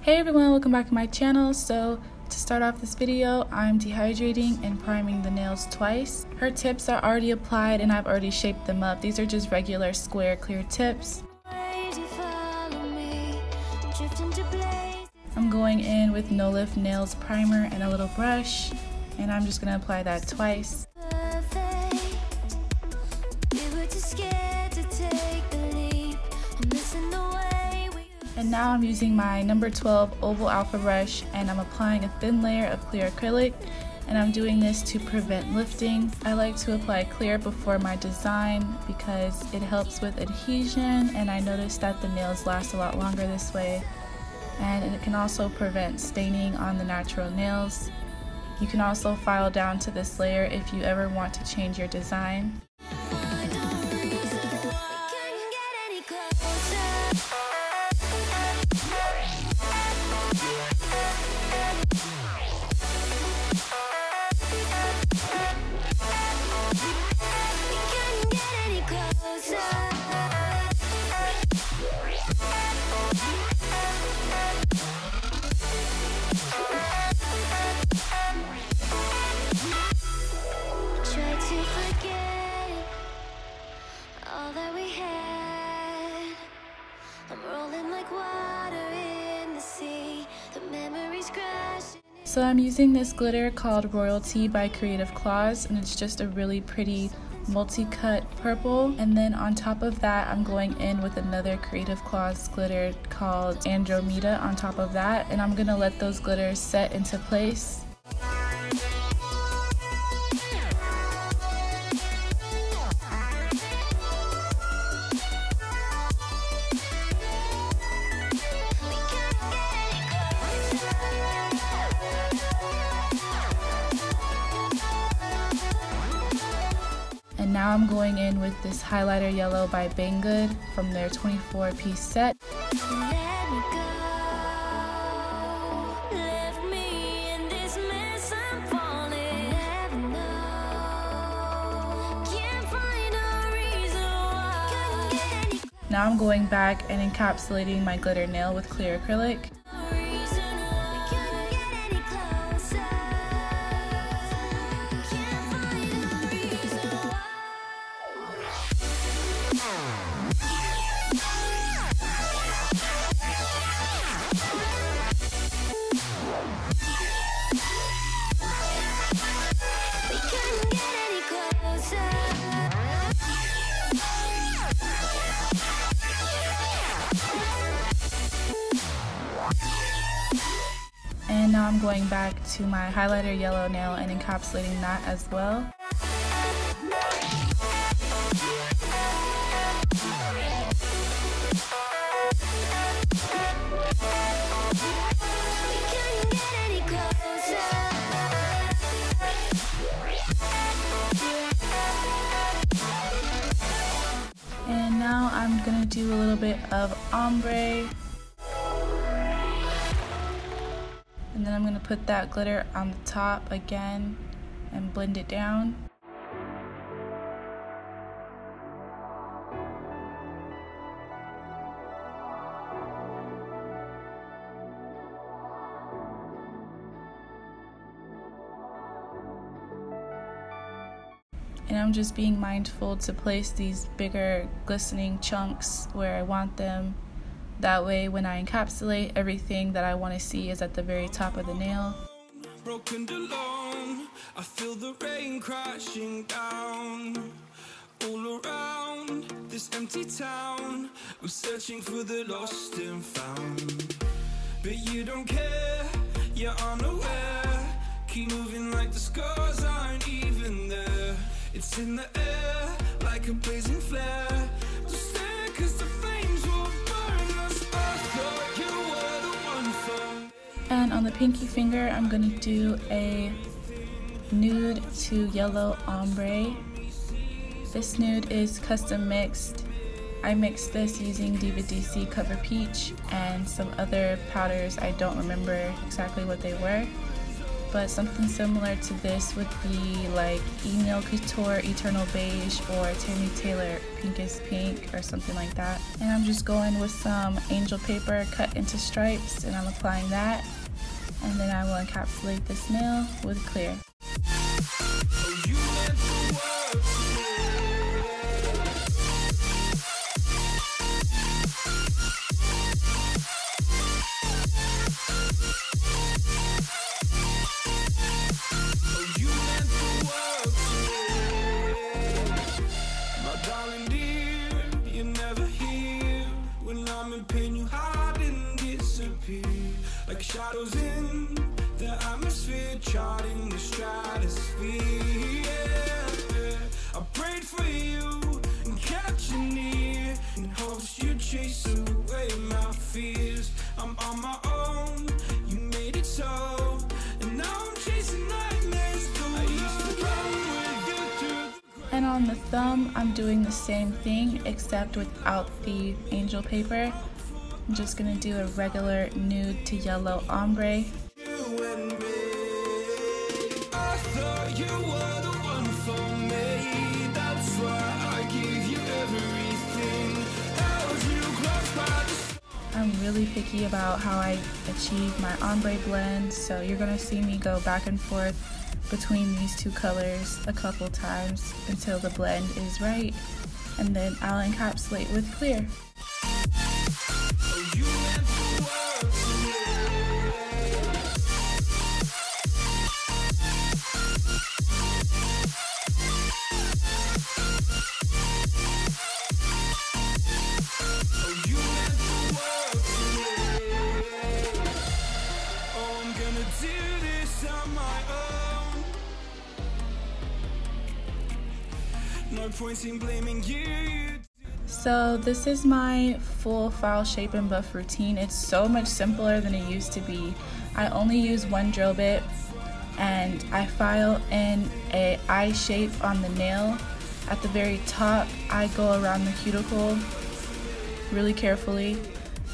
Hey everyone, welcome back to my channel. So to start off this video, I'm dehydrating and priming the nails twice. Her tips are already applied and I've already shaped them up. These are just regular square clear tips. I'm going in with NoLiftNails primer and a little brush, and I'm just going to apply that twice. And now I'm using my number 12 oval alpha brush and I'm applying a thin layer of clear acrylic, and I'm doing this to prevent lifting. I like to apply clear before my design because it helps with adhesion, and I noticed that the nails last a lot longer this way, and it can also prevent staining on the natural nails. You can also file down to this layer if you ever want to change your design. So I'm using this glitter called Royalty by CreativeClawz, and it's just a really pretty multi-cut purple. And then on top of that, I'm going in with another CreativeClawz glitter called ANDROMEDA on top of that, and I'm gonna let those glitters set into place. And now I'm going in with this highlighter yellow by Banggood from their 24-piece set. Now I'm going back and encapsulating my glitter nail with clear acrylic. And now I'm going back to my highlighter yellow nail and encapsulating that as well. And now I'm gonna do a little bit of ombre. And then I'm going to put that glitter on the top again and blend it down. And I'm just being mindful to place these bigger glistening chunks where I want them. That way, when I encapsulate, everything that I want to see is at the very top of the nail. Broken alone, I feel the rain crashing down all around this empty town. I'm searching for the lost and found, but you don't care, you're unaware. Keep moving like the scars aren't even there. It's in the air like a blazing flare. Just stare 'cause the flames will burn us. I thought you were the one for. And on the pinky finger, I'm going to do a nude to yellow ombre. This nude is custom mixed. I mixed this using Diva DC Cover Peach and some other powders. I don't remember exactly what they were. but something similar to this would be like Nail Couture Eternal Beige or Tammy Taylor Pinkest Pink or something like that. And I'm just going with some angel paper cut into stripes, and I'm applying that. And then I will encapsulate this nail with clear. Like shadows in the atmosphere, charting the stratosphere. Yeah. I prayed for you and kept you near in hopes you'd chase away my fears. I'm on my own, you made it so, and now I'm chasing nightmares. I used to run with you through. And on the thumb, I'm doing the same thing except without the angel paper. I'm just gonna do a regular nude to yellow ombre. I'm really picky about how I achieve my ombre blend, so you're gonna see me go back and forth between these two colors a couple times until the blend is right, and then I'll encapsulate with clear. No point in blaming you. So this is my full file shape and buff routine. It's so much simpler than it used to be. I only use one drill bit, and I file in a I shape on the nail. At the very top, I go around the cuticle really carefully,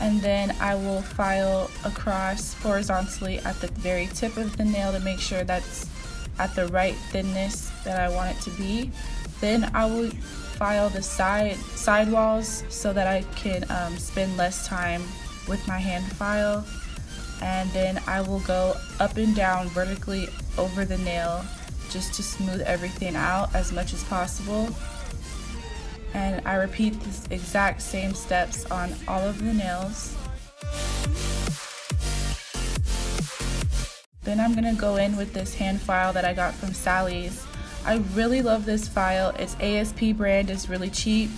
and then I will file across horizontally at the very tip of the nail to make sure that's at the right thinness that I want it to be. Then I will file the sidewalls so that I can spend less time with my hand file, and then I will go up and down vertically over the nail just to smooth everything out as much as possible. And I repeat these exact same steps on all of the nails. Then I'm gonna go in with this hand file that I got from Sally's. I really love this file. It's ASP brand, it's really cheap,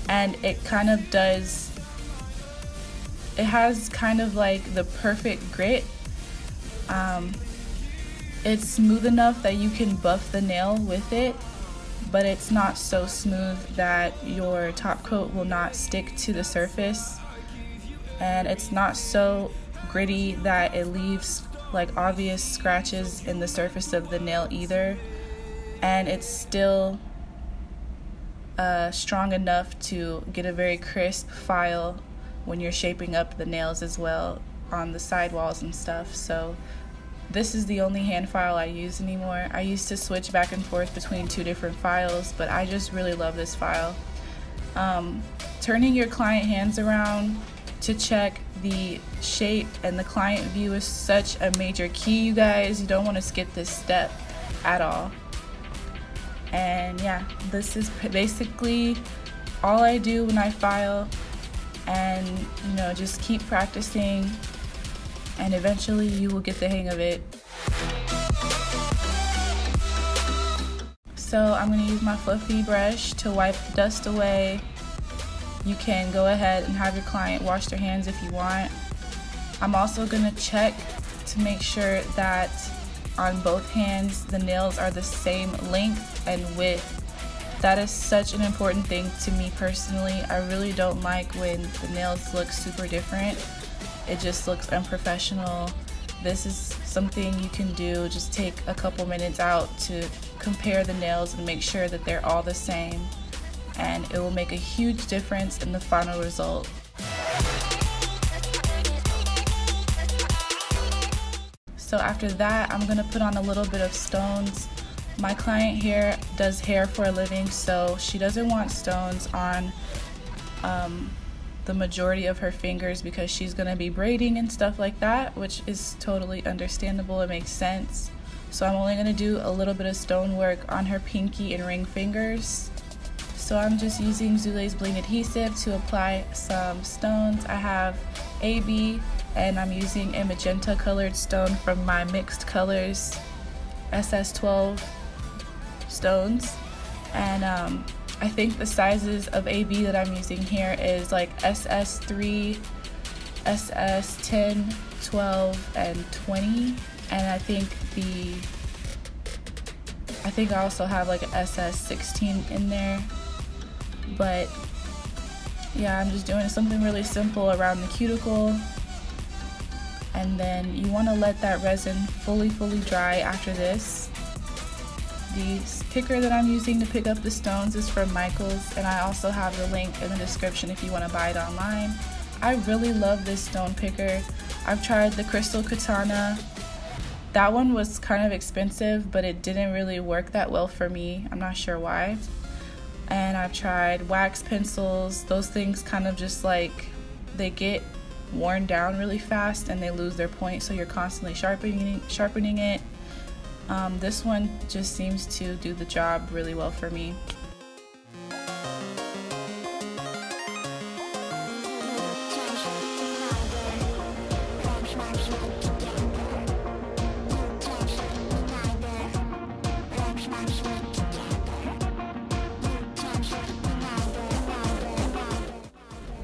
and it kind of does, it has kind of like the perfect grit. It's smooth enough that you can buff the nail with it, but it's not so smooth that your top coat will not stick to the surface, and it's not so gritty that it leaves like obvious scratches in the surface of the nail either. And it's still strong enough to get a very crisp file when you're shaping up the nails as well on the sidewalls and stuff. So this is the only hand file I use anymore. I used to switch back and forth between two different files, but I just really love this file. Turning your client hands around to check the shape and the client view is such a major key, you guys. You don't want to skip this step at all. And yeah, this is basically all I do when I file, and you know, just keep practicing and eventually you will get the hang of it. So I'm going to use my fluffy brush to wipe the dust away. You can go ahead and have your client wash their hands if you want. I'm also going to check to make sure that on both hands the nails are the same length and width. That is such an important thing to me personally. I really don't like when the nails look super different. It just looks unprofessional. This is something you can do. Just take a couple minutes out to compare the nails and make sure that they're all the same, and it will make a huge difference in the final result. So after that, I'm gonna put on a little bit of stones. My client here does hair for a living, so she doesn't want stones on the majority of her fingers because she's gonna be braiding and stuff like that, which is totally understandable. It makes sense. So I'm only gonna do a little bit of stone work on her pinky and ring fingers. So I'm just using Zulay's BLING adhesive to apply some stones. I have AB and I'm using a magenta colored stone from my mixed colors SS12 stones, and I think the sizes of AB that I'm using here is like SS3, SS10, 12, and 20, and I think I also have like an SS16 in there. But yeah, I'm just doing something really simple around the cuticle, and then you want to let that resin fully dry after this. The picker that I'm using to pick up the stones is from Michaels, and I also have the link in the description if you want to buy it online. I really love this stone picker. I've tried the Crystal Katana. That one was kind of expensive, but it didn't really work that well for me. I'm not sure why. And I've tried wax pencils. Those things kind of just like, they get worn down really fast and they lose their point, so you're constantly sharpening it. This one just seems to do the job really well for me.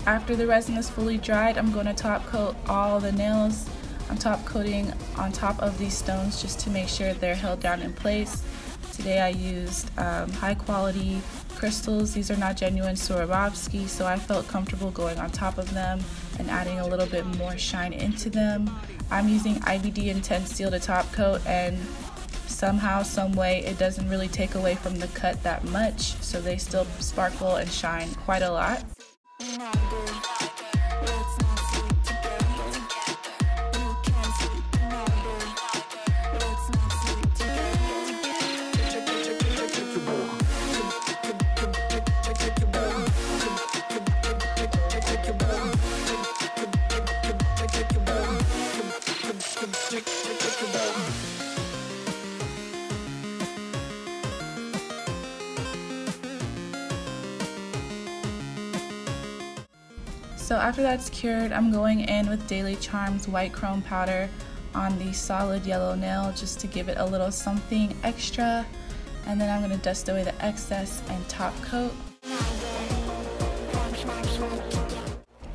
After the resin is fully dried, I'm going to top coat all the nails. I'm top coating on top of these stones just to make sure they're held down in place. Today I used high quality crystals. These are not genuine swarovskis, so I felt comfortable going on top of them and adding a little bit more shine into them. I'm using IBD Intense Steel to top coat, and somehow, some way, it doesn't really take away from the cut that much, so they still sparkle and shine quite a lot. So after that's cured, I'm going in with Daily Charme's white chrome powder on the solid yellow nail just to give it a little something extra, and then I'm going to dust away the excess and top coat.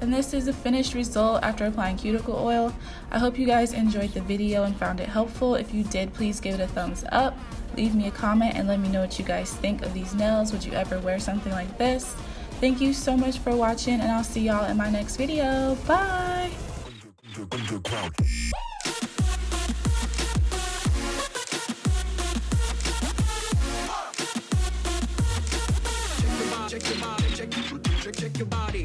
And this is the finished result after applying cuticle oil. I hope you guys enjoyed the video and found it helpful. If you did, please give it a thumbs up, leave me a comment, and let me know what you guys think of these nails. Would you ever wear something like this? Thank you so much for watching, and I'll see y'all in my next video. Bye! Check your body.